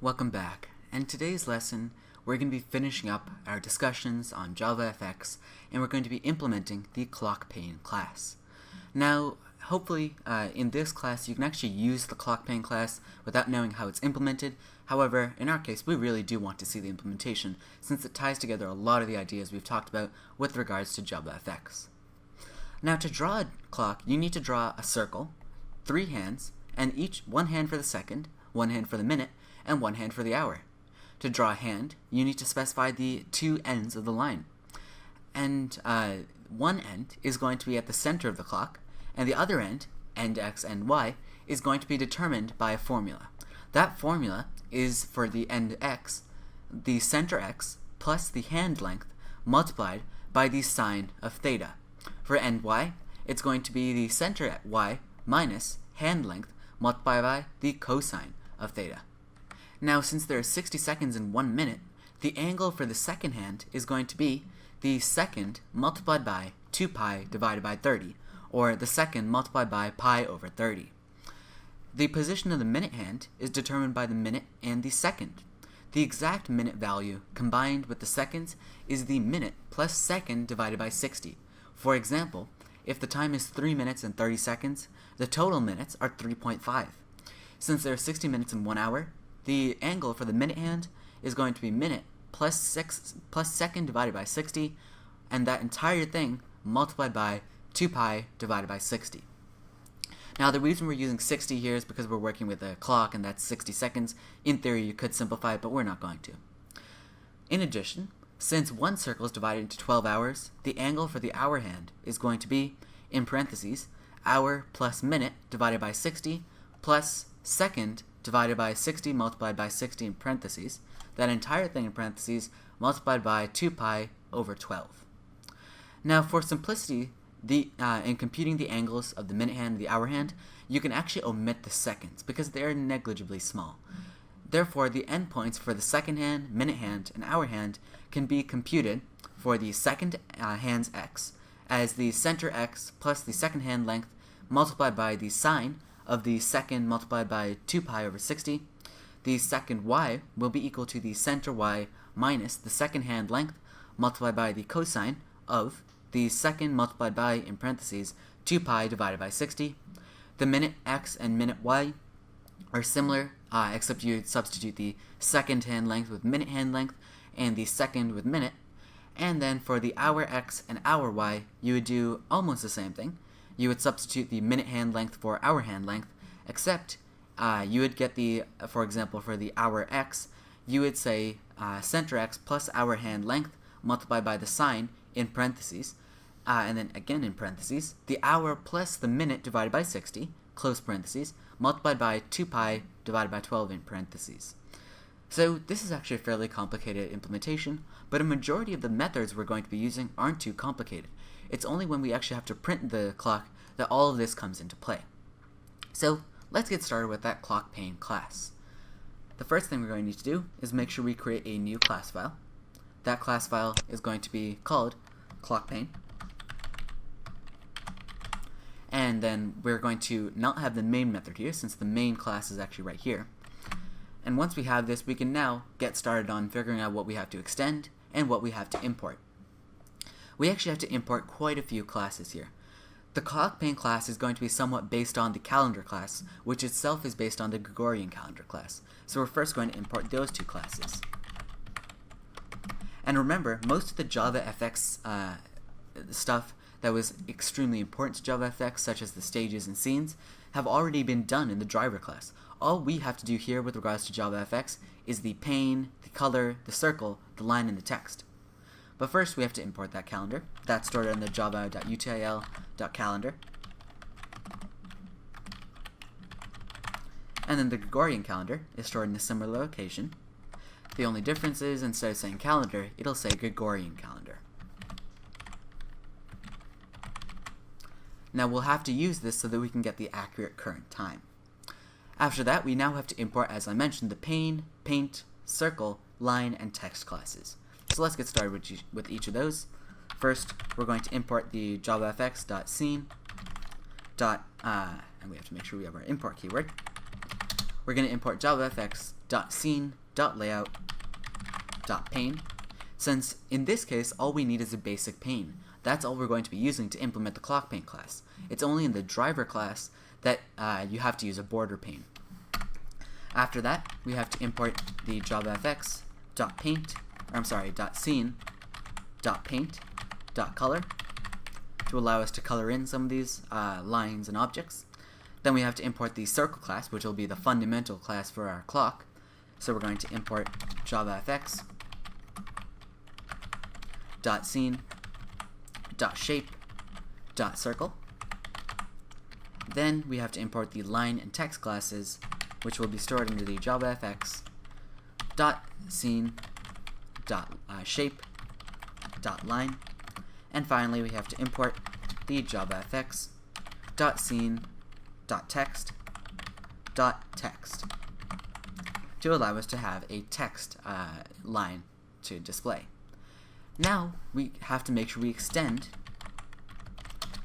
Welcome back, and today's lesson we're going to be finishing up our discussions on JavaFX, and we're going to be implementing the ClockPane class. Now, hopefully in this class you can actually use the ClockPane class without knowing how it's implemented. However, in our case we really do want to see the implementation since it ties together a lot of the ideas we've talked about with regards to JavaFX. Now, to draw a clock, you need to draw a circle, 3 hands, and each one hand for the second, one hand for the minute, and one hand for the hour. To draw a hand, you need to specify the 2 ends of the line. And one end is going to be at the center of the clock, and the other end X and Y, is going to be determined by a formula. That formula is for the end X, the center X plus the hand length multiplied by the sine of theta. For end Y, it's going to be the center Y minus hand length multiplied by the cosine of theta. Now, since there are 60 seconds in 1 minute, the angle for the second hand is going to be the second multiplied by 2 pi divided by 30, or the second multiplied by pi over 30. The position of the minute hand is determined by the minute and the second. The exact minute value combined with the seconds is the minute plus second divided by 60. For example, if the time is 3 minutes and 30 seconds, the total minutes are 3.5. Since there are 60 minutes in 1 hour, the angle for the minute hand is going to be minute plus second divided by 60, and that entire thing multiplied by 2 pi divided by 60. Now, the reason we're using 60 here is because we're working with a clock, and that's 60 seconds. In theory, you could simplify it, but we're not going to. In addition, since one circle is divided into 12 hours, the angle for the hour hand is going to be, in parentheses, hour plus minute divided by 60 plus second divided by 60 multiplied by 60 in parentheses, that entire thing in parentheses multiplied by 2 pi over 12. Now, for simplicity, in computing the angles of the minute hand and the hour hand, you can actually omit the seconds because they are negligibly small. Therefore, the endpoints for the second hand, minute hand, and hour hand can be computed for the second hand's x as the center x plus the second hand length multiplied by the sine of the second multiplied by 2 pi over 60. The second y will be equal to the center y minus the second hand length multiplied by the cosine of the second multiplied by, in parentheses, 2 pi divided by 60. The minute x and minute y are similar, except you substitute the second hand length with minute hand length and the second with minute. And then for the hour x and hour y, you would do almost the same thing. You would substitute the minute hand length for hour hand length, except you would get the, for example, for the hour x, you would say center x plus hour hand length multiplied by the sine in parentheses, and then again in parentheses, the hour plus the minute divided by 60, close parentheses, multiplied by 2 pi divided by 12 in parentheses. So this is actually a fairly complicated implementation, but a majority of the methods we're going to be using aren't too complicated. It's only when we actually have to print the clock that all of this comes into play. So let's get started with that ClockPane class. The first thing we're going to need to do is make sure we create a new class file. That class file is going to be called ClockPane. And then we're going to not have the main method here since the main class is actually right here. And once we have this, we can now get started on figuring out what we have to extend and what we have to import. We actually have to import quite a few classes here. The ClockPane class is going to be somewhat based on the calendar class, which itself is based on the Gregorian calendar class. So we're first going to import those 2 classes. And remember, most of the JavaFX stuff that was extremely important to JavaFX, such as the stages and scenes, have already been done in the driver class. All we have to do here with regards to JavaFX is the pane, the color, the circle, the line, and the text. But first we have to import that calendar. That's stored in the java.util.calendar. And then the Gregorian calendar is stored in a similar location. The only difference is, instead of saying calendar, it'll say Gregorian calendar. Now we'll have to use this so that we can get the accurate current time. After that, we now have to import, as I mentioned, the pane, paint, circle, line, and text classes. So let's get started with each of those. First, we're going to import the javafx.scene. And we have to make sure we have our import keyword. we're going to import JavaFX.scene.layout.pane, since in this case all we need is a basic pane. That's all we're going to be using to implement the clock pane class. It's only in the driver class that you have to use a border pane. After that, we have to import the JavaFX.scene.paint.color to allow us to color in some of these lines and objects. Then we have to import the circle class, which will be the fundamental class for our clock. So we're going to import JavaFX.scene.shape.circle. Then we have to import the line and text classes, which will be stored into the JavaFX.scene.shape.line. And finally, we have to import the JavaFX.scene.text.text to allow us to have a text line to display. Now we have to make sure we extend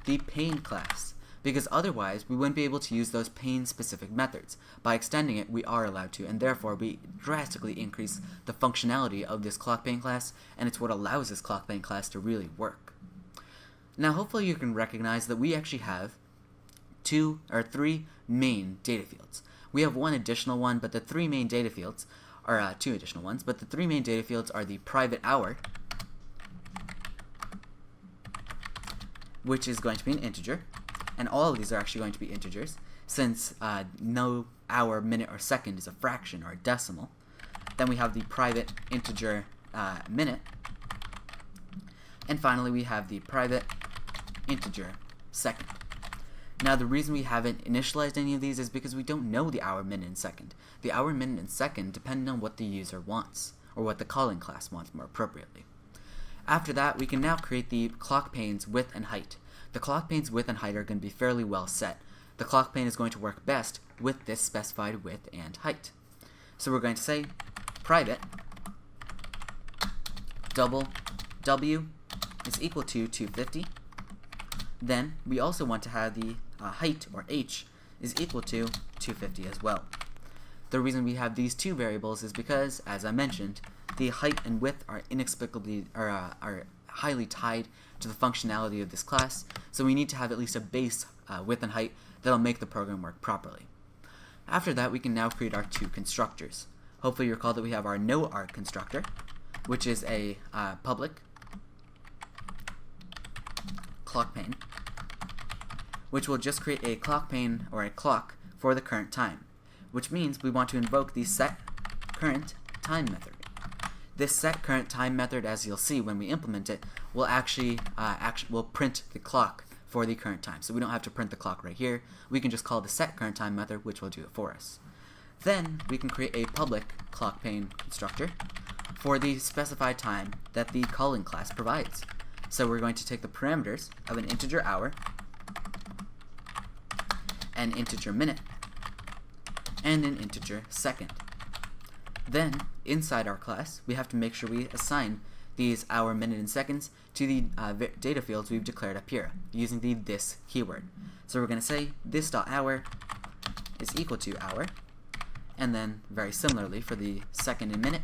the pane class, because otherwise we wouldn't be able to use those pane specific methods. By extending it, we are allowed to, and therefore we drastically increase the functionality of this clock pane class, and it's what allows this clock pane class to really work. Now hopefully you can recognize that we actually have three main data fields. We have one additional one, but the three main data fields are two additional ones, but the three main data fields are the private hour, which is going to be an integer, and all of these are actually going to be integers, since no hour, minute, or second is a fraction or a decimal. Then we have the private integer minute, and finally we have the private integer second. Now the reason we haven't initialized any of these is because we don't know the hour, minute, and second. The hour, minute, and second depend on what the user wants, or what the calling class wants more appropriately. After that, we can now create the clock pane's width and height. The clock pane's width and height are going to be fairly well set. The clock pane is going to work best with this specified width and height. So we're going to say private double W is equal to 250. Then we also want to have the height, or h, is equal to 250 as well. The reason we have these two variables is because, as I mentioned, the height and width are inexplicably are highly tied to the functionality of this class, so we need to have at least a base width and height that'll make the program work properly. After that, we can now create our two constructors. Hopefully you recall that we have our noArg constructor, which is a public clock pane, which will just create a clock pane, or a clock, for the current time, which means we want to invoke the setCurrentTime method. This setCurrentTime method, as you'll see when we implement it, will actually will print the clock for the current time. So we don't have to print the clock right here. We can just call the setCurrentTime method, which will do it for us. Then we can create a public clock pane constructor for the specified time that the calling class provides. So we're going to take the parameters of an integer hour, an integer minute, and an integer second. Then, inside our class, we have to make sure we assign these hour, minute, and seconds to the data fields we've declared up here, using the this keyword. So we're going to say this.hour is equal to hour, and then, very similarly, for the second and minute,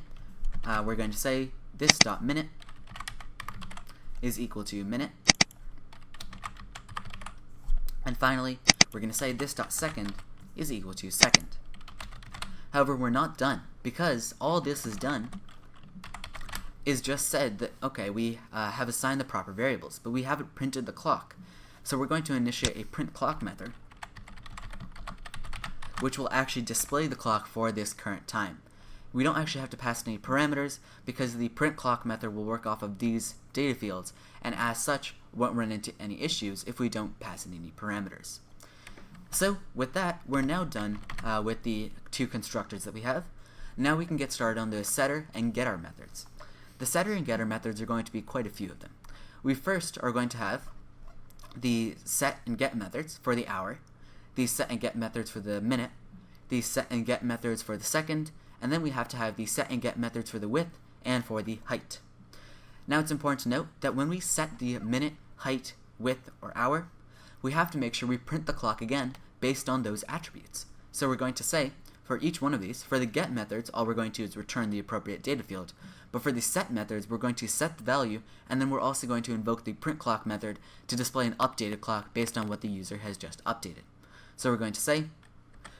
we're going to say this.minute is equal to minute. And finally, we're going to say this.second is equal to second. However, we're not done, because all this is done is just said that, okay, we have assigned the proper variables, but we haven't printed the clock. So we're going to initiate a print clock method, which will actually display the clock for this current time. We don't actually have to pass any parameters, because the print clock method will work off of these data fields, and as such won't run into any issues if we don't pass in any parameters. So with that, we're now done with the two constructors that we have. Now we can get started on the setter and getter methods. The setter and getter methods are going to be quite a few of them. We first are going to have the set and get methods for the hour, the set and get methods for the minute, the set and get methods for the second, and then we have to have the set and get methods for the width and for the height. Now it's important to note that when we set the minute, height, width, or hour, we have to make sure we print the clock again based on those attributes. So we're going to say for each one of these, for the get methods, all we're going to do is return the appropriate data field. But for the set methods, we're going to set the value, and then we're also going to invoke the print clock method to display an updated clock based on what the user has just updated. So we're going to say,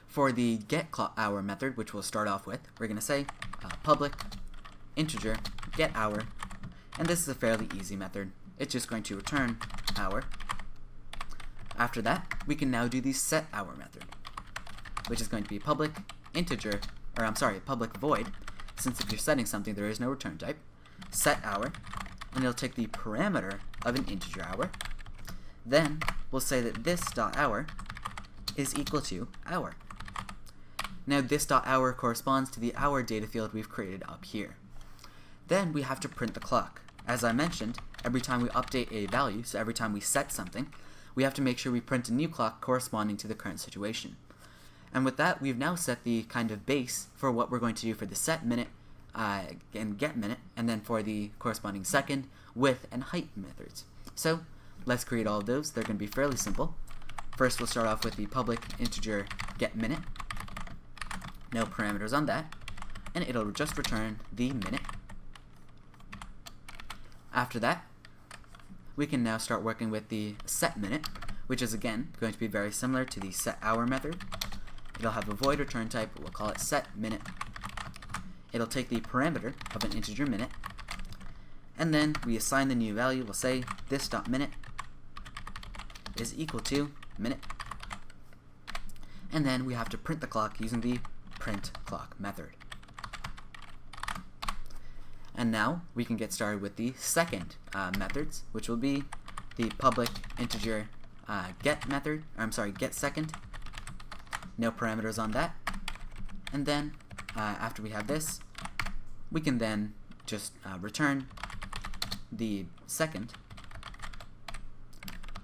for the get hour method, which we'll start off with, we're going to say public integer get hour, and this is a fairly easy method. It's just going to return hour. After that, we can now do the set hour method, which is going to be public integer, or I'm sorry, public void, since if you're setting something there is no return type, set hour, and it'll take the parameter of an integer hour. Then we'll say that this dot hour is equal to hour. Now this dot hour corresponds to the hour data field we've created up here. Then we have to print the clock. As I mentioned, every time we update a value, so every time we set something, we have to make sure we print a new clock corresponding to the current situation. And with that, we've now set the kind of base for what we're going to do for the set minute and get minute, and then for the corresponding second, width, and height methods. So let's create all of those. They're going to be fairly simple. First, we'll start off with the public integer get minute. No parameters on that, and it'll just return the minute. After that, we can now start working with the set minute, which is again going to be very similar to the set hour method. It'll have a void return type, but we'll call it set minute. It'll take the parameter of an integer minute, and then we assign the new value. We'll say this dot minute is equal to minute, and then we have to print the clock using the print clock method. And now we can get started with the second methods, which will be the public integer get method, or I'm sorry, get second. No parameters on that. And then after we have this, we can then just return the second.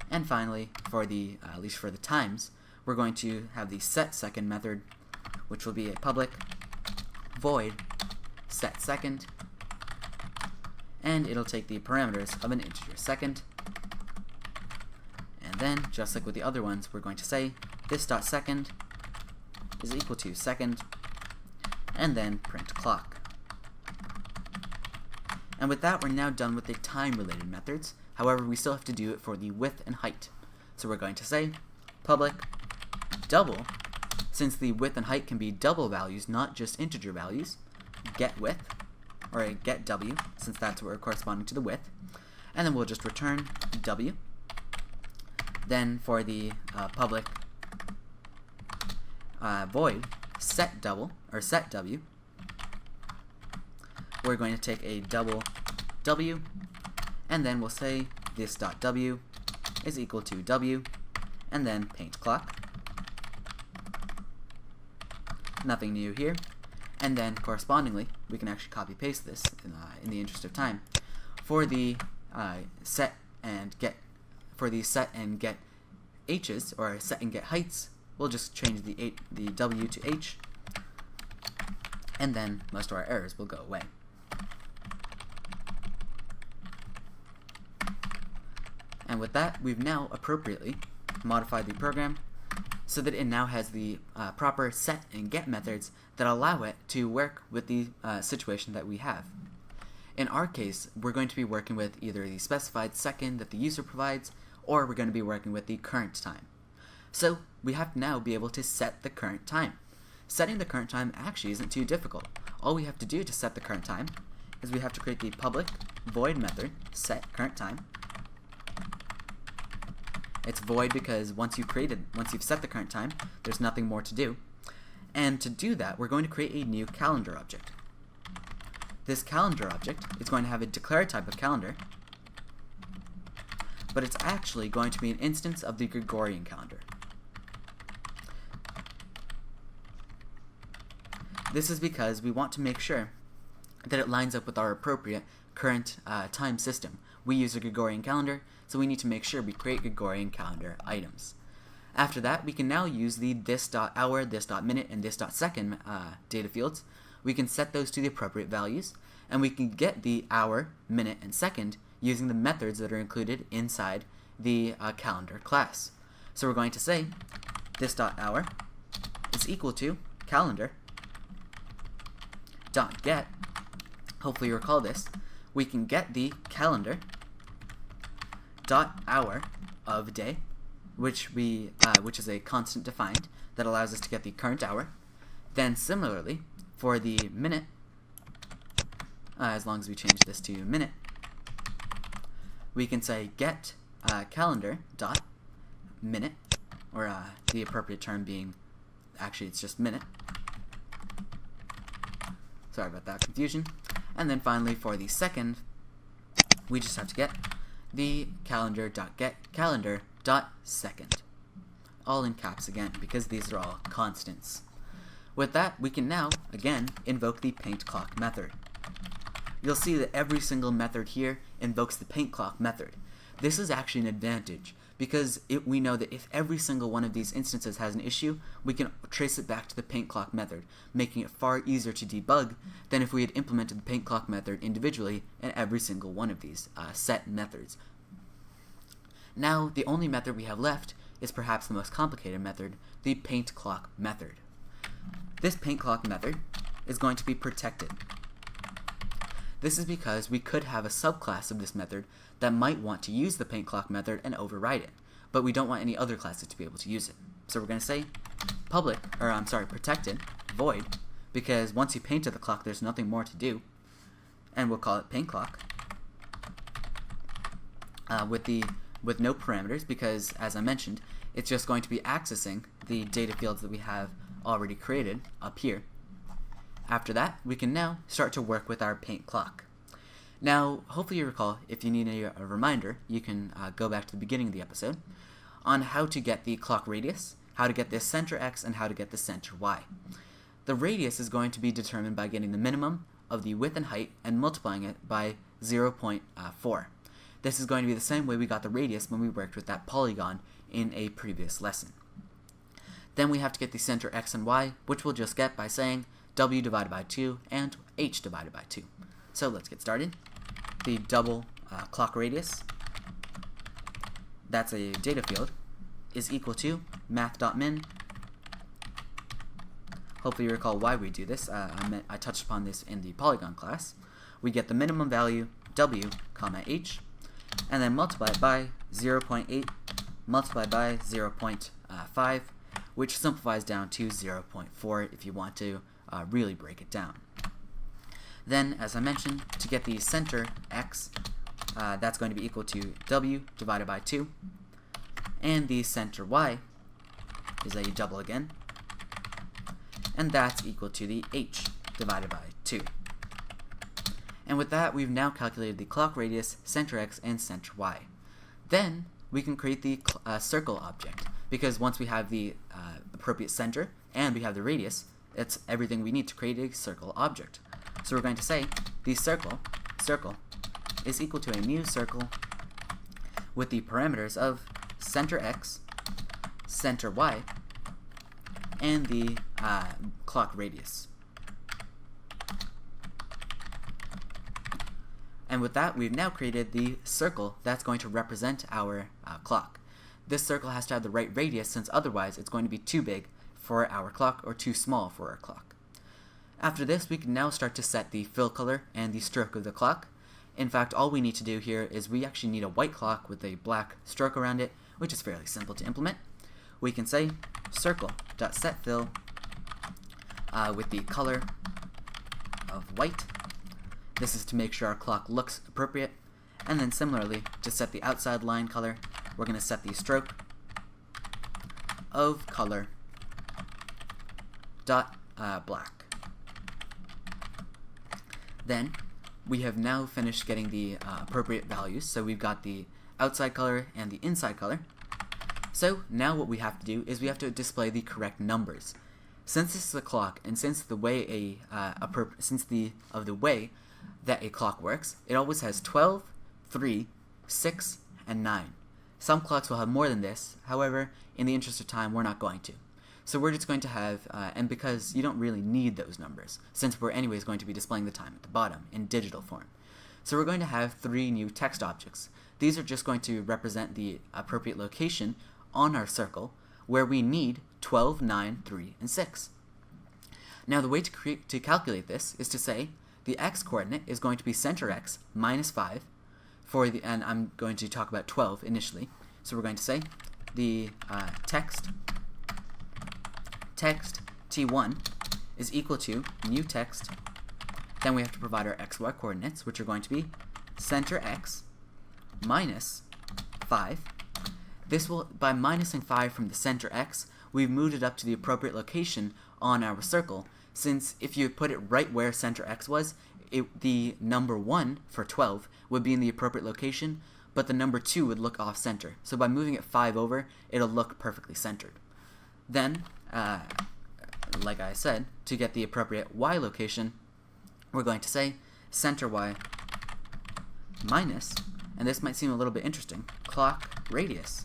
And finally, for the at least for the times, we're going to have the set second method, which will be a public void set second, and it'll take the parameters of an integer second. And then, just like with the other ones, we're going to say this dot second is equal to second, and then print clock. And with that, we're now done with the time-related methods. However, we still have to do it for the width and height. So we're going to say public double, since the width and height can be double values, not just integer values, get width, or a get w, since that's where corresponding to the width, and then we'll just return w. Then for the public void set double, or set w, we're going to take a double w, and then we'll say this dot w is equal to w, and then paint clock. Nothing new here. And then correspondingly, we can actually copy paste this in the interest of time. For the set and get h's, or set and get heights, we'll just change the w to h, and then most of our errors will go away. And with that, we've now appropriately modified the program so that it now has the proper set and get methods that allow it to work with the situation that we have. In our case, we're going to be working with either the specified second that the user provides, or we're going to be working with the current time. So we have to now be able to set the current time. Setting the current time actually isn't too difficult. All we have to do to set the current time is we have to create the public void method set current time. It's void because once you've set the current time, there's nothing more to do. And to do that, we're going to create a new calendar object. This calendar object is going to have a declared type of calendar, but it's actually going to be an instance of the Gregorian calendar. This is because we want to make sure that it lines up with our appropriate current time system. We use a Gregorian calendar, so we need to make sure we create Gregorian calendar items. After that, we can now use the this.hour, this.minute, and this.second data fields. We can set those to the appropriate values, and we can get the hour, minute, and second using the methods that are included inside the calendar class. So we're going to say this.hour is equal to calendar dot get, hopefully you recall this, we can get the calendar dot hour of day, which is a constant defined that allows us to get the current hour. Then similarly for the minute, as long as we change this to minute, we can say get calendar dot minute, or the appropriate term being, actually it's just minute. Sorry about that confusion. And then finally for the second, we just have to get the calendar dot get calendar dot second, all in caps again because these are all constants. With that, we can now again invoke the paint clock method. You'll see that every single method here invokes the paint clock method. This is actually an advantage because we know that if every single one of these instances has an issue, we can trace it back to the paint clock method, making it far easier to debug than if we had implemented the paint clock method individually in every single one of these set methods. Now, the only method we have left is perhaps the most complicated method, the paint clock method. This paint clock method is going to be protected. This is because we could have a subclass of this method that might want to use the paint clock method and override it, but we don't want any other classes to be able to use it. So we're going to say protected void, because once you painted the clock, there's nothing more to do, and we'll call it paint clock with no parameters, because as I mentioned, it's just going to be accessing the data fields that we have already created up here. After that, we can now start to work with our paint clock. Now, hopefully you recall, if you need a reminder, you can go back to the beginning of the episode on how to get the clock radius, how to get the center X, and how to get the center Y. The radius is going to be determined by getting the minimum of the width and height and multiplying it by 0.4. This is going to be the same way we got the radius when we worked with that polygon in a previous lesson. Then we have to get the center X and Y, which we'll just get by saying W divided by 2 and H divided by 2. So let's get started. The double clock radius, that's a data field, is equal to math.min. Hopefully you recall why we do this. I touched upon this in the polygon class. We get the minimum value W, comma H, and then multiply it by 0.8 multiplied by 0.5, which simplifies down to 0.4 if you want to really break it down. Then, as I mentioned, to get the center X, that's going to be equal to W divided by 2, and the center Y is a double again, and that's equal to the H divided by 2. And with that, we've now calculated the clock radius, center X, and center Y. Then, we can create the circle object, because once we have the appropriate center and we have the radius, it's everything we need to create a circle object. So we're going to say the circle is equal to a new circle with the parameters of center X, center Y, and the clock radius. And with that, we've now created the circle that's going to represent our clock. This circle has to have the right radius, since otherwise it's going to be too big for our clock or too small for our clock. After this, we can now start to set the fill color and the stroke of the clock. In fact, all we need to do here is we actually need a white clock with a black stroke around it, which is fairly simple to implement. We can say circle.setFill with the color of white. This is to make sure our clock looks appropriate. And then similarly, to set the outside line color, we're going to set the stroke of color dot black. Then we have now finished getting the appropriate values, so we've got the outside color and the inside color. So now what we have to do is we have to display the correct numbers. Since this is a clock, and since the way that a clock works, it always has 12, 3, 6, and 9. Some clocks will have more than this, however, in the interest of time, we're not going to. So we're just going to have, and because you don't really need those numbers, since we're anyways going to be displaying the time at the bottom in digital form. So we're going to have 3 new text objects. These are just going to represent the appropriate location on our circle where we need 12, 9, 3, and 6. Now the way to calculate this is to say the x coordinate is going to be center x minus 5 and I'm going to talk about 12 initially. So we're going to say the text t1 is equal to new text. Then we have to provide our xy coordinates, which are going to be center x minus 5. This will, by minusing 5 from the center x, we've moved it up to the appropriate location on our circle, since if you put it right where center x was, the number 1 for 12 would be in the appropriate location, but the number 2 would look off center. So by moving it 5 over, it'll look perfectly centered. Then, like I said, to get the appropriate y location, we're going to say center y minus, and this might seem a little bit interesting, clock radius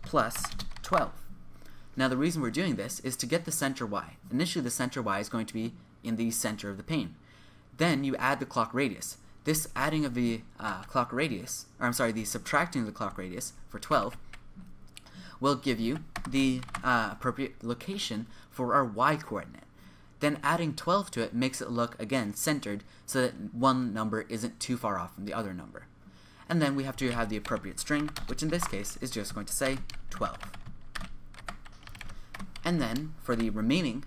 plus 12. Now the reason we're doing this is to get the center y. Initially the center y is going to be in the center of the pane. Then you add the clock radius. This adding of the clock radius, or I'm sorry, the subtracting of the clock radius for 12 will give you the appropriate location for our y coordinate. Then adding 12 to it makes it look, again, centered so that one number isn't too far off from the other number. And then we have to have the appropriate string, which in this case is just going to say 12. And then for the remaining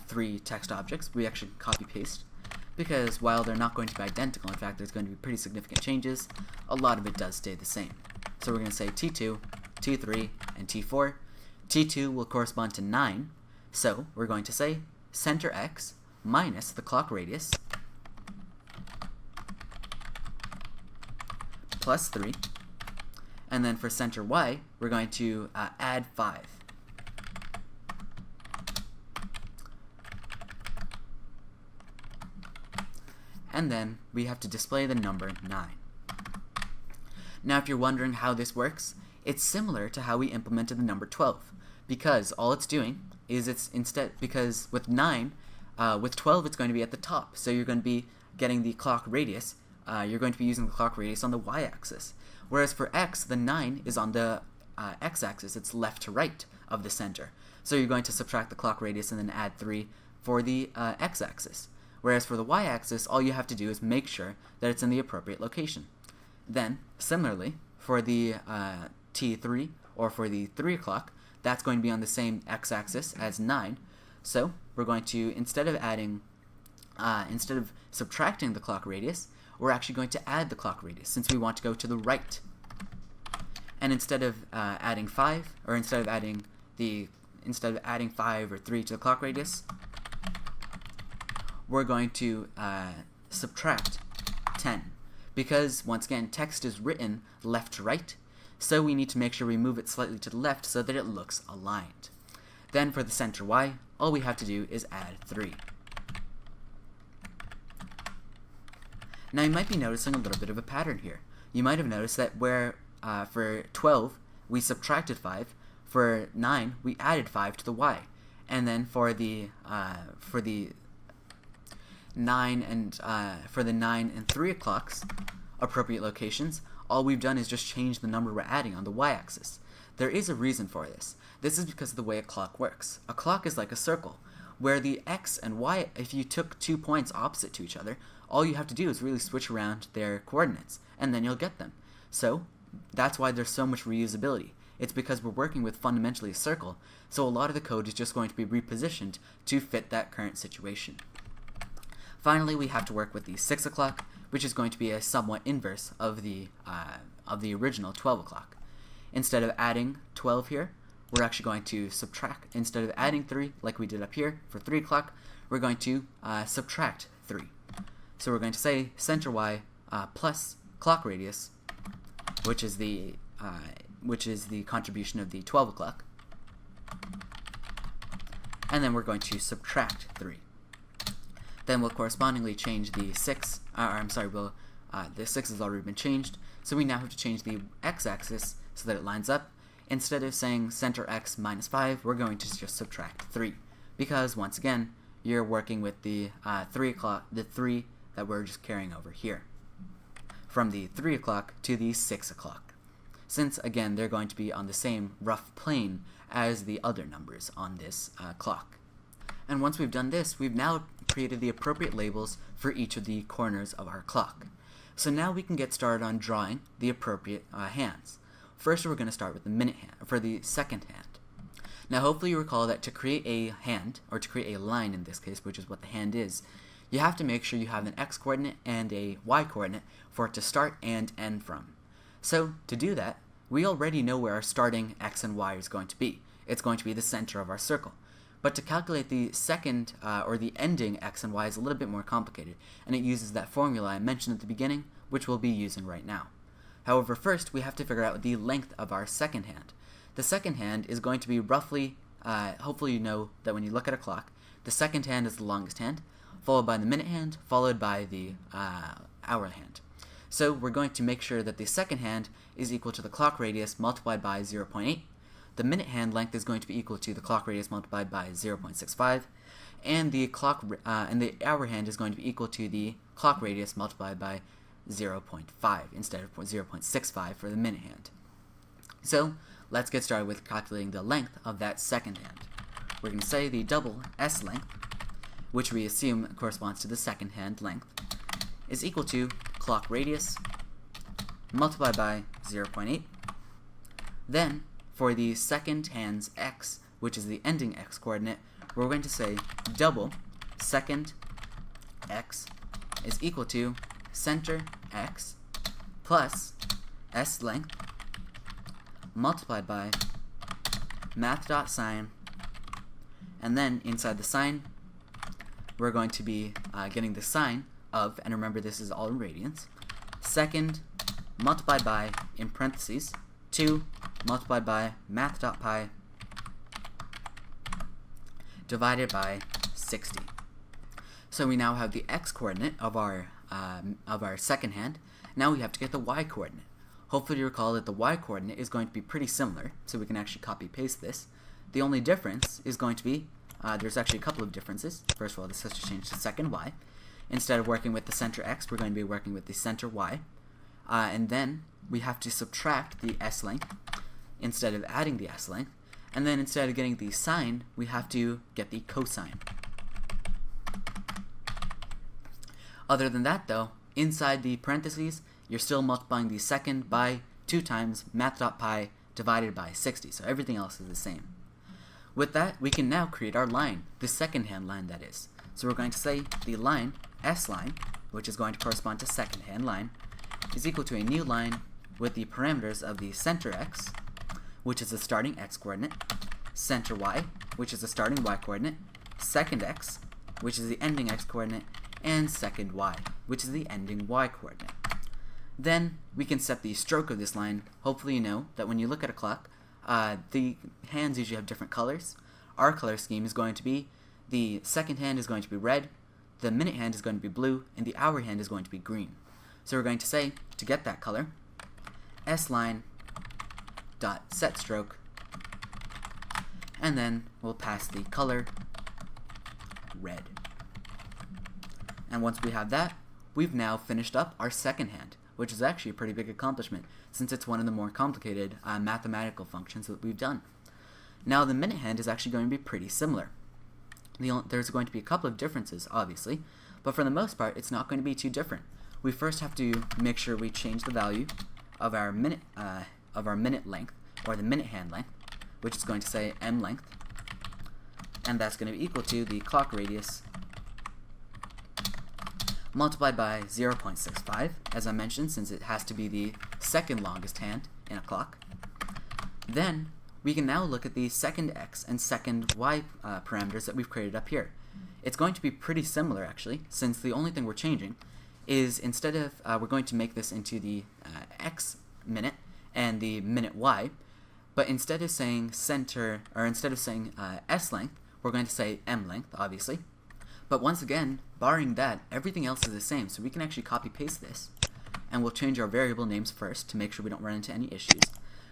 3 text objects, we actually copy-paste, because while they're not going to be identical, in fact there's going to be pretty significant changes, a lot of it does stay the same. So we're going to say T2, T3, and T4. T2 will correspond to 9, so we're going to say center x minus the clock radius plus 3, and then for center y, we're going to add 5. And then we have to display the number 9. Now if you're wondering how this works, it's similar to how we implemented the number 12, because all it's doing is because with 9, with 12 it's going to be at the top, so you're going to be getting the clock radius, you're going to be using the clock radius on the y-axis, whereas for x, the 9 is on the x-axis, it's left to right of the center, so you're going to subtract the clock radius and then add 3 for the x-axis. Whereas for the y-axis, all you have to do is make sure that it's in the appropriate location. Then, similarly, for the T3, or for the 3 o'clock, that's going to be on the same x-axis as 9. So, we're going to, instead of subtracting the clock radius, we're actually going to add the clock radius, since we want to go to the right. And instead of adding 5, or instead of adding 5 or 3 to the clock radius, we're going to subtract 10, because once again text is written left to right, so we need to make sure we move it slightly to the left so that it looks aligned. Then for the center y, all we have to do is add 3. Now you might be noticing a little bit of a pattern here. You might have noticed that where for 12 we subtracted 5, for 9 we added 5 to the y, and then for the 9 and 3 o'clocks appropriate locations, all we've done is just change the number we're adding on the y-axis. There is a reason for this. This is because of the way a clock works. A clock is like a circle, where the x and y, if you took 2 points opposite to each other, all you have to do is really switch around their coordinates, and then you'll get them. So that's why there's so much reusability. It's because we're working with fundamentally a circle, so a lot of the code is just going to be repositioned to fit that current situation. Finally, we have to work with the 6 o'clock, which is going to be a somewhat inverse of the original 12 o'clock. Instead of adding 12 here, we're actually going to subtract. Instead of adding 3, like we did up here for 3 o'clock, we're going to subtract 3. So we're going to say center y plus clock radius, which is the contribution of the 12 o'clock, and then we're going to subtract 3. Then we'll correspondingly change the 6, the 6 has already been changed, so we now have to change the x-axis so that it lines up. Instead of saying center x minus 5, we're going to just subtract 3, because once again, you're working with the 3 that we're just carrying over here, from the 3 o'clock to the 6 o'clock, since again, they're going to be on the same rough plane as the other numbers on this clock. And once we've done this, we've now created the appropriate labels for each of the corners of our clock. So now we can get started on drawing the appropriate hands. First, we're going to start with the minute hand, for the second hand. Now hopefully you recall that to create a hand, or to create a line in this case, which is what the hand is, you have to make sure you have an x coordinate and a y coordinate for it to start and end from. So to do that, we already know where our starting x and y is going to be. It's going to be the center of our circle. But to calculate the second, or the ending x and y is a little bit more complicated, and it uses that formula I mentioned at the beginning, which we'll be using right now. However, first we have to figure out the length of our second hand. The second hand is going to be roughly, hopefully you know that when you look at a clock, the second hand is the longest hand, followed by the minute hand, followed by the hour hand. So we're going to make sure that the second hand is equal to the clock radius multiplied by 0.8. The minute hand length is going to be equal to the clock radius multiplied by 0.65, and the hour hand is going to be equal to the clock radius multiplied by 0.5 instead of 0.65 for the minute hand. So let's get started with calculating the length of that second hand. We're going to say the double S length, which we assume corresponds to the second hand length, is equal to clock radius multiplied by 0.8. Then, for the second hand's x, which is the ending x coordinate, we're going to say double second x is equal to center x plus s length multiplied by math.sine, and then inside the sine we're going to be getting the sine of, and remember this is all in radians, second multiplied by, in parentheses, 2 multiplied by math.pi divided by 60. So we now have the x coordinate of our second hand. Now we have to get the y coordinate. Hopefully you recall that the y coordinate is going to be pretty similar, so we can actually copy paste this. The only difference is going to be, there's actually a couple of differences. First of all, this has to change to second y. Instead of working with the center x, we're going to be working with the center y. And then we have to subtract the s length instead of adding the s length. And then instead of getting the sine, we have to get the cosine. Other than that though, inside the parentheses, you're still multiplying the second by 2 times math.pi divided by 60, so everything else is the same. With that, we can now create our line, the second hand line that is. So we're going to say the line, S line, which is going to correspond to second hand line, is equal to a new line with the parameters of the center x, which is the starting x coordinate, center y, which is the starting y coordinate, second x, which is the ending x coordinate, and second y, which is the ending y coordinate. Then we can set the stroke of this line. Hopefully you know that when you look at a clock, the hands usually have different colors. Our color scheme is going to be the second hand is going to be red, the minute hand is going to be blue, and the hour hand is going to be green. So we're going to say, to get that color, S line dot set stroke, and then we'll pass the color red. And once we have that, we've now finished up our second hand, which is actually a pretty big accomplishment since it's one of the more complicated mathematical functions that we've done. Now the minute hand is actually going to be pretty similar. There's going to be a couple of differences, obviously, but for the most part, it's not going to be too different. We first have to make sure we change the value of our minute length, or the minute hand length, which is going to say m length, and that's going to be equal to the clock radius multiplied by 0.65, as I mentioned, since it has to be the second longest hand in a clock. Then we can now look at the second x and second y parameters that we've created up here. It's going to be pretty similar, actually, since the only thing we're changing is instead of, we're going to make this into the x minute and the minute y, but instead of saying center, or instead of saying s length, we're going to say m length, obviously. But once again, barring that, everything else is the same, so we can actually copy paste this, and we'll change our variable names first to make sure we don't run into any issues.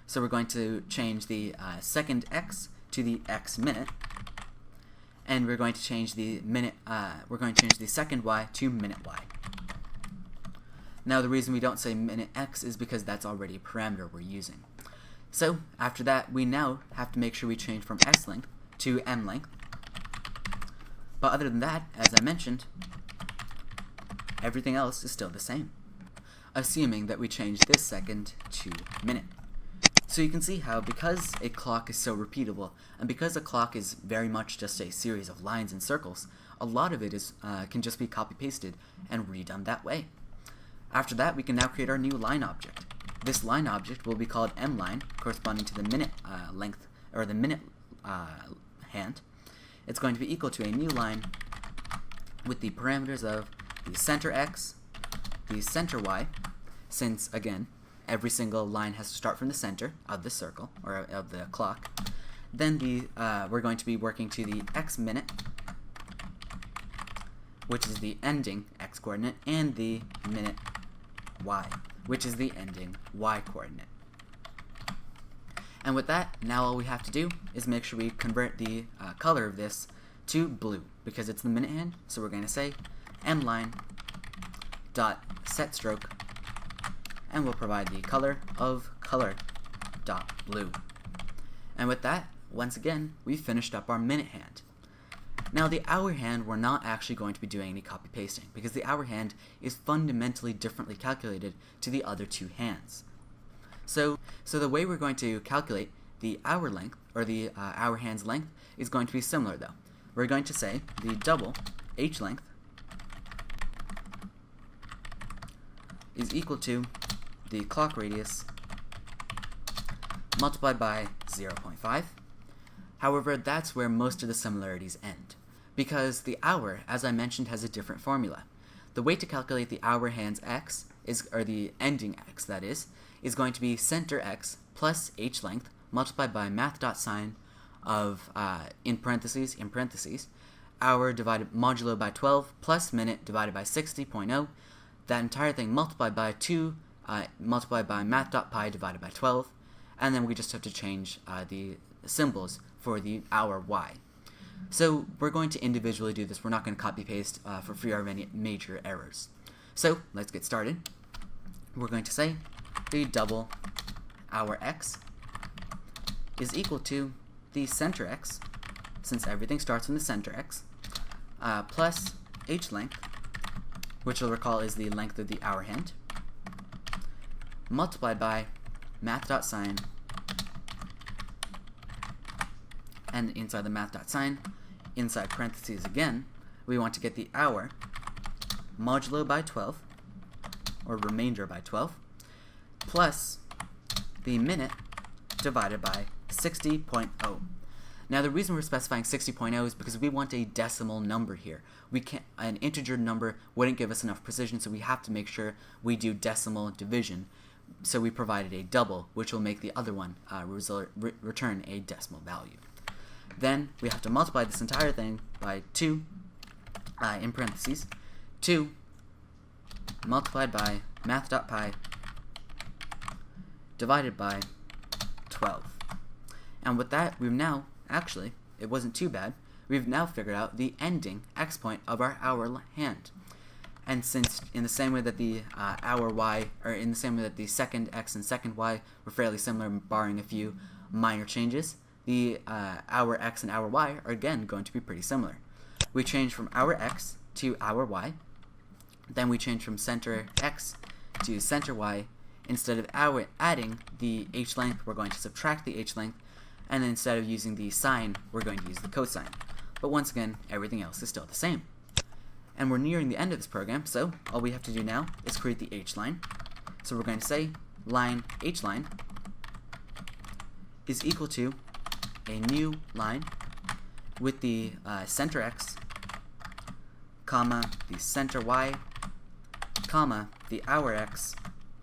So we're going to change the second x to the x minute, and we're going to change the minute, we're going to change the second y to minute y. Now the reason we don't say minute x is because that's already a parameter we're using. So after that, we now have to make sure we change from s length to m length, But other than that, as I mentioned, everything else is still the same, assuming that we change this second to minute. So you can see how, because a clock is so repeatable, and because a clock is very much just a series of lines and circles, a lot of it can just be copy-pasted and redone that way. After that, we can now create our new line object. This line object will be called mLine, corresponding to the minute length, or the minute hand. It's going to be equal to a new line with the parameters of the center x, the center y, since, again, every single line has to start from the center of the circle, or of the clock. Then we're going to be working to the x minute, which is the ending x coordinate, and the minute y, which is the ending y coordinate. And with that, now all we have to do is make sure we convert the color of this to blue, because it's the minute hand. So we're going to say mLine dot set stroke, and we'll provide the color of color dot blue. And with that, once again, we've finished up our minute hand. Now the hour hand, we're not actually going to be doing any copy pasting, because the hour hand is fundamentally differently calculated to the other two hands. So the way we're going to calculate the hour length, or the hour hand's length, is going to be similar though. We're going to say the double h length is equal to the clock radius multiplied by 0.5. However, that's where most of the similarities end, because the hour, as I mentioned, has a different formula. The way to calculate the hour hand's x, or the ending x that is going to be center x plus h length multiplied by math.sine of, in parentheses, hour divided modulo by 12 plus minute divided by 60.0, that entire thing multiplied by 2, multiplied by math.pi divided by 12, and then we just have to change the symbols for the hour y. So we're going to individually do this. We're not going to copy paste for fear of any major errors. So let's get started. We're going to say the double hour x is equal to the center x, since everything starts from the center x, plus h length, which you'll recall is the length of the hour hand, multiplied by math.sine, and inside the math.sine, inside parentheses again, we want to get the hour modulo by 12, or remainder by 12, plus the minute divided by 60.0. Now the reason we're specifying 60.0 is because we want a decimal number here. An integer number wouldn't give us enough precision, so we have to make sure we do decimal division. So we provided a double, which will make the other one return a decimal value. Then we have to multiply this entire thing by 2, in parentheses, 2 multiplied by math.pi divided by 12. And with that, we've now, actually, it wasn't too bad, we've now figured out the ending x point of our hour hand. And since in the same way that the hour y, or in the same way that the second x and second y were fairly similar, barring a few minor changes, the hour x and hour y are again going to be pretty similar. We change from hour x to hour y, then we change from center x to center y. Instead of adding the h length, we're going to subtract the h length, and then instead of using the sine, we're going to use the cosine. But once again, everything else is still the same. And we're nearing the end of this program, so all we have to do now is create the h line. So we're going to say line h line is equal to a new line with the center x, comma, the center y, comma, the hour x,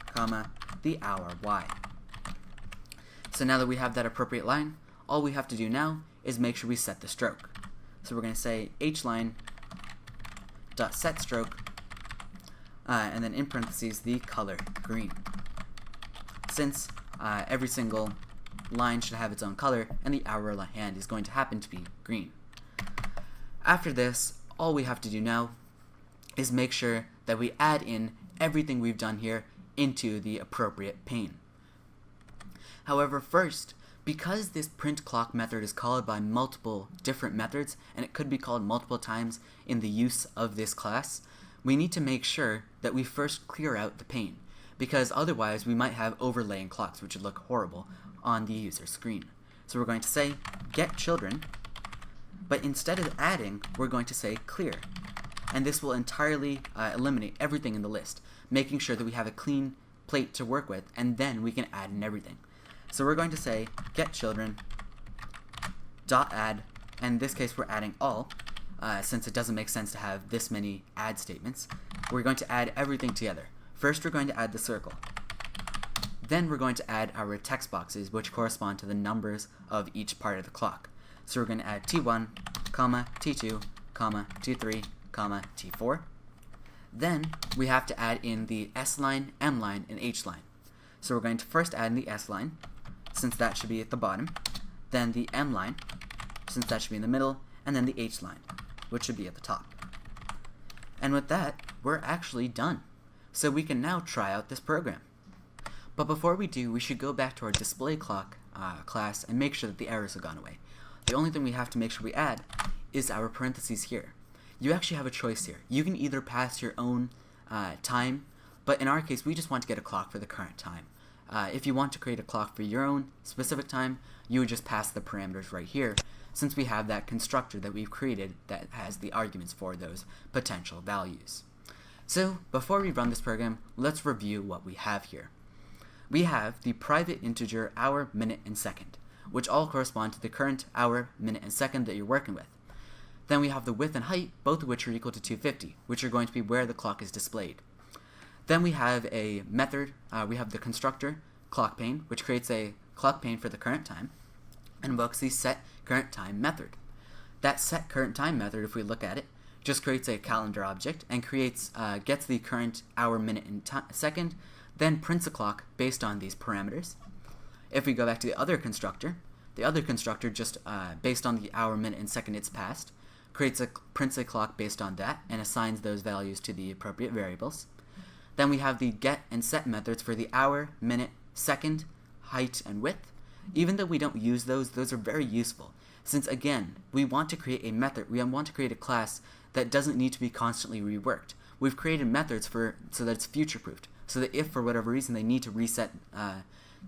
comma, the hour y. So now that we have that appropriate line, all we have to do now is make sure we set the stroke. So we're going to say h line dot set stroke, and then in parentheses the color green, since every single line should have its own color, and the hour hand is going to happen to be green. After this, all we have to do now is make sure that we add in everything we've done here into the appropriate pane. However, first, Because this print clock method is called by multiple different methods, and it could be called multiple times in the use of this class, we need to make sure that we first clear out the pane, because otherwise we might have overlaying clocks, which would look horrible on the user screen. So we're going to say get children, but instead of adding, we're going to say clear. And this will entirely eliminate everything in the list, making sure that we have a clean plate to work with, and then we can add in everything. So we're going to say get children dot add, and in this case we're adding all, since it doesn't make sense to have this many add statements. We're going to add everything together. First we're going to add the circle. Then we're going to add our text boxes, which correspond to the numbers of each part of the clock. So we're going to add T1, comma, T2, comma, T3, comma, T4. Then we have to add in the S line, M line, and H line. So we're going to first add in the S line, since that should be at the bottom, then the M line, since that should be in the middle, and then the H line, which should be at the top. And with that, we're actually done. So we can now try out this program. But before we do, we should go back to our display clock class and make sure that the errors have gone away. The only thing we have to make sure we add is our parentheses here. You actually have a choice here. You can either pass your own time, but in our case, we just want to get a clock for the current time. If you want to create a clock for your own specific time, you would just pass the parameters right here, since we have that constructor that we've created that has the arguments for those potential values. So before we run this program, let's review what we have here. We have the private integer hour, minute, and second, which all correspond to the current hour, minute, and second that you're working with. Then we have the width and height, both of which are equal to 250, which are going to be where the clock is displayed. Then we have a method, we have the constructor, clock pane, which creates a clock pane for the current time, and invokes the set current time method. That set current time method, if we look at it, just creates a calendar object and creates, gets the current hour, minute, and second, then prints a clock based on these parameters. If we go back to the other constructor just based on the hour, minute, and second it's passed, prints a clock based on that and assigns those values to the appropriate variables. Then we have the get and set methods for the hour, minute, second, height, and width. Even though we don't use those are very useful, since again, we want to create a method, we want to create a class that doesn't need to be constantly reworked. We've created methods so that it's future-proofed, so that if for whatever reason they need to reset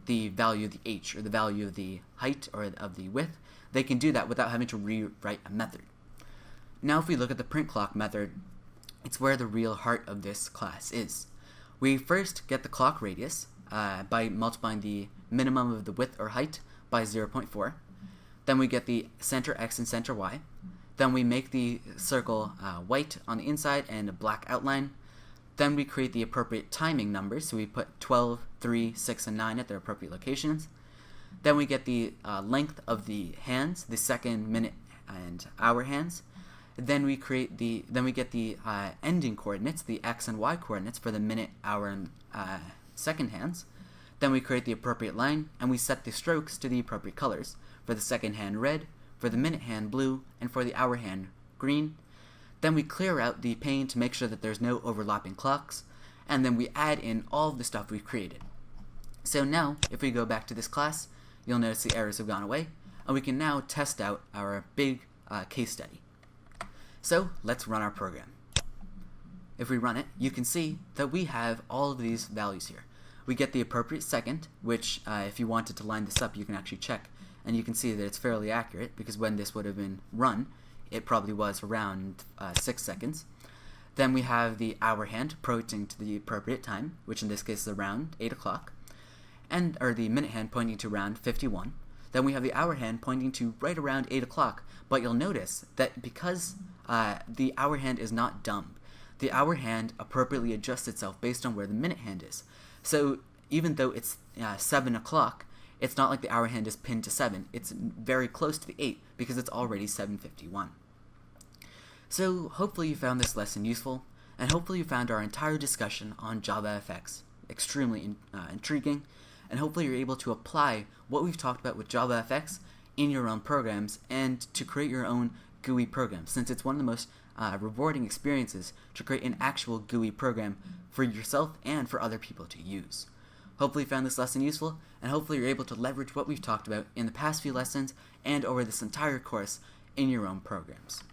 the value of the h, or the value of the height, or of the width, they can do that without having to rewrite a method. Now if we look at the print clock method, it's where the real heart of this class is. We first get the clock radius by multiplying the minimum of the width or height by 0.4. Then we get the center x and center y. Then we make the circle white on the inside and a black outline. Then we create the appropriate timing numbers, so we put 12, 3, 6, and 9 at their appropriate locations. Then we get the length of the hands, the second, minute, and hour hands. Then we get the ending coordinates, the x and y coordinates for the minute, hour, and second hands. Then we create the appropriate line, and we set the strokes to the appropriate colors. For the second hand red, for the minute hand blue, and for the hour hand green. Then we clear out the pane to make sure that there's no overlapping clocks, and then we add in all of the stuff we've created. So now, if we go back to this class, you'll notice the errors have gone away, and we can now test out our big case study. So let's run our program. If we run it, you can see that we have all of these values here. We get the appropriate second, which if you wanted to line this up, you can actually check, and you can see that it's fairly accurate, because when this would have been run, it probably was around 6 seconds. Then we have the hour hand pointing to the appropriate time, which in this case is around 8 o'clock, or the minute hand pointing to around 51. Then we have the hour hand pointing to right around 8 o'clock, but you'll notice that because the hour hand is not dumb, the hour hand appropriately adjusts itself based on where the minute hand is. So even though it's 7 o'clock, it's not like the hour hand is pinned to 7. It's very close to the 8 because it's already 7:51. So hopefully you found this lesson useful, and hopefully you found our entire discussion on JavaFX extremely intriguing, and hopefully you're able to apply what we've talked about with JavaFX in your own programs and to create your own GUI program, since it's one of the most rewarding experiences to create an actual GUI program for yourself and for other people to use. Hopefully you found this lesson useful, and hopefully you're able to leverage what we've talked about in the past few lessons and over this entire course in your own programs.